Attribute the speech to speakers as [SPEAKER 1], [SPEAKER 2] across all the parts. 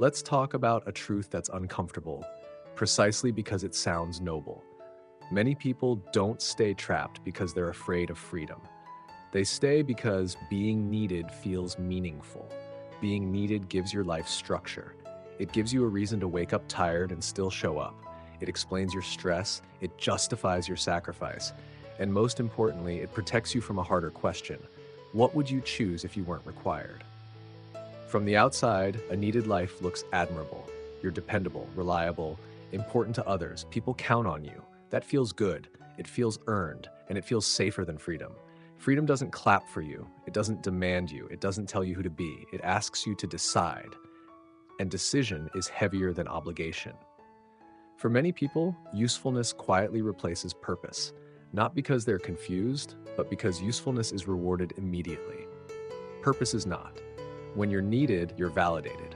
[SPEAKER 1] Let's talk about a truth that's uncomfortable, precisely because it sounds noble. Many people don't stay trapped because they're afraid of freedom. They stay because being needed feels meaningful. Being needed gives your life structure. It gives you a reason to wake up tired and still show up. It explains your stress, it justifies your sacrifice, and most importantly, it protects you from a harder question. What would you choose if you weren't required? From the outside, a needed life looks admirable. You're dependable, reliable, important to others. People count on you. That feels good. It feels earned, and it feels safer than freedom. Freedom doesn't clap for you. It doesn't demand you. It doesn't tell you who to be. It asks you to decide. And decision is heavier than obligation. For many people, usefulness quietly replaces purpose, not because they're confused, but because usefulness is rewarded immediately. Purpose is not. When you're needed, you're validated.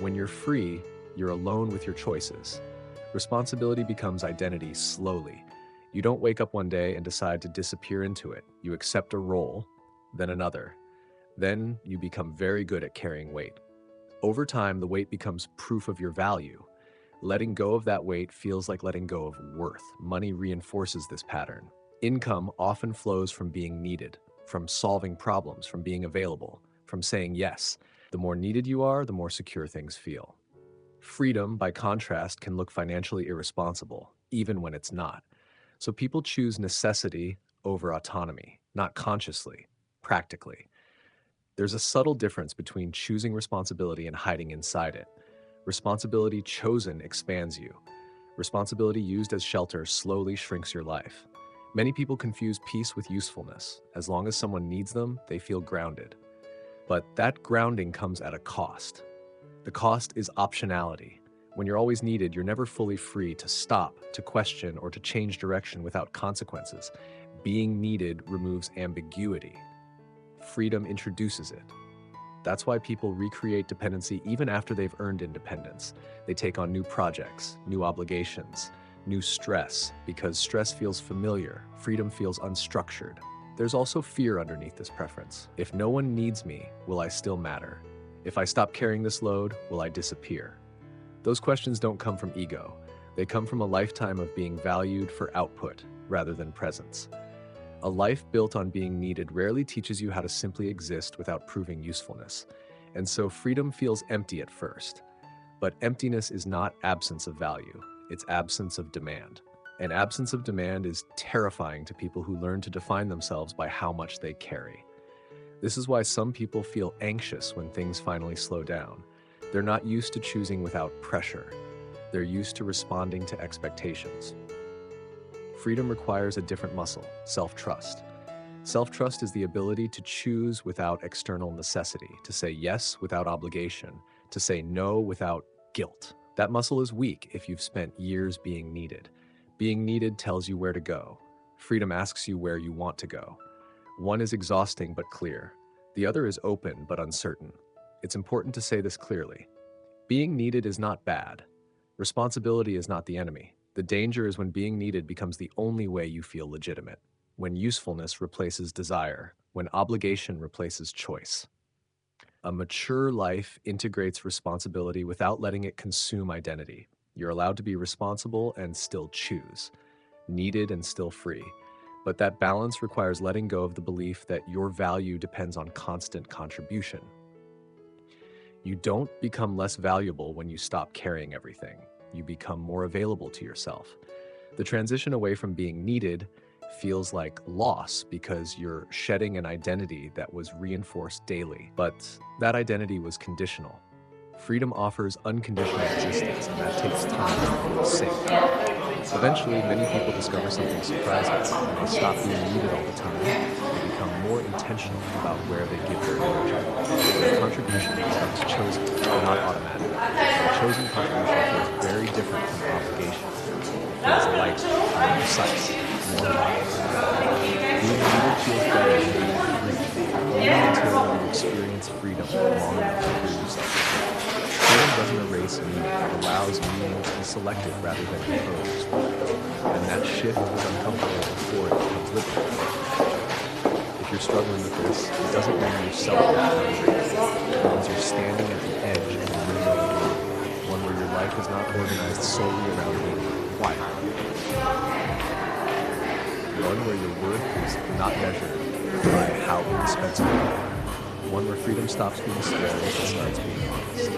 [SPEAKER 1] When you're free, you're alone with your choices. Responsibility becomes identity slowly. You don't wake up one day and decide to disappear into it. You accept a role, then another. Then you become very good at carrying weight. Over time, the weight becomes proof of your value. Letting go of that weight feels like letting go of worth. Money reinforces this pattern. Income often flows from being needed, from solving problems, from being available, from saying yes. The more needed you are, the more secure things feel. Freedom, by contrast, can look financially irresponsible, even when it's not. So people choose necessity over autonomy, not consciously, practically. There's a subtle difference between choosing responsibility and hiding inside it. Responsibility chosen expands you. Responsibility used as shelter slowly shrinks your life. Many people confuse peace with usefulness. As long as someone needs them, they feel grounded. But that grounding comes at a cost. The cost is optionality. When you're always needed, you're never fully free to stop, to question, or to change direction without consequences. Being needed removes ambiguity. Freedom introduces it. That's why people recreate dependency even after they've earned independence. They take on new projects, new obligations, new stress, because stress feels familiar, freedom feels unstructured. There's also fear underneath this preference. If no one needs me, will I still matter? If I stop carrying this load, will I disappear? Those questions don't come from ego. They come from a lifetime of being valued for output rather than presence. A life built on being needed rarely teaches you how to simply exist without proving usefulness. And so freedom feels empty at first. But emptiness is not absence of value, it's absence of demand. And absence of demand is terrifying to people who learn to define themselves by how much they carry. This is why some people feel anxious when things finally slow down. They're not used to choosing without pressure. They're used to responding to expectations. Freedom requires a different muscle, self-trust. Self-trust is the ability to choose without external necessity, to say yes without obligation, to say no without guilt. That muscle is weak if you've spent years being needed. Being needed tells you where to go. Freedom asks you where you want to go. One is exhausting but clear. The other is open but uncertain. It's important to say this clearly. Being needed is not bad. Responsibility is not the enemy. The danger is when being needed becomes the only way you feel legitimate, when usefulness replaces desire, when obligation replaces choice. A mature life integrates responsibility without letting it consume identity. You're allowed to be responsible and still choose, needed and still free. But that balance requires letting go of the belief that your value depends on constant contribution. You don't become less valuable when you stop carrying everything. You become more available to yourself. The transition away from being needed feels like loss because you're shedding an identity that was reinforced daily, but that identity was conditional. Freedom offers unconditional existence, and that takes time to feel safe. Eventually, many people discover something surprising. When they stop being needed all the time, they become more intentional about where they give their energy. Their contribution becomes chosen, not automatic. A chosen contribution feels very different from obligation. It feels light, more precise, more meaningful. Being needed feels better than being free, only until you experience freedom long enough to hear yourself again. Freedom doesn't erase meaning, it allows meaning to be selected rather than imposed. And that shift is uncomfortable before it becomes liberating. If you're struggling with this, it doesn't mean you're self-boundary. It means you're standing at the edge of a new way of doing is not organized solely around being quiet. One where your worth is not measured by how indispensable you are. One where freedom stops being scary and starts being honest.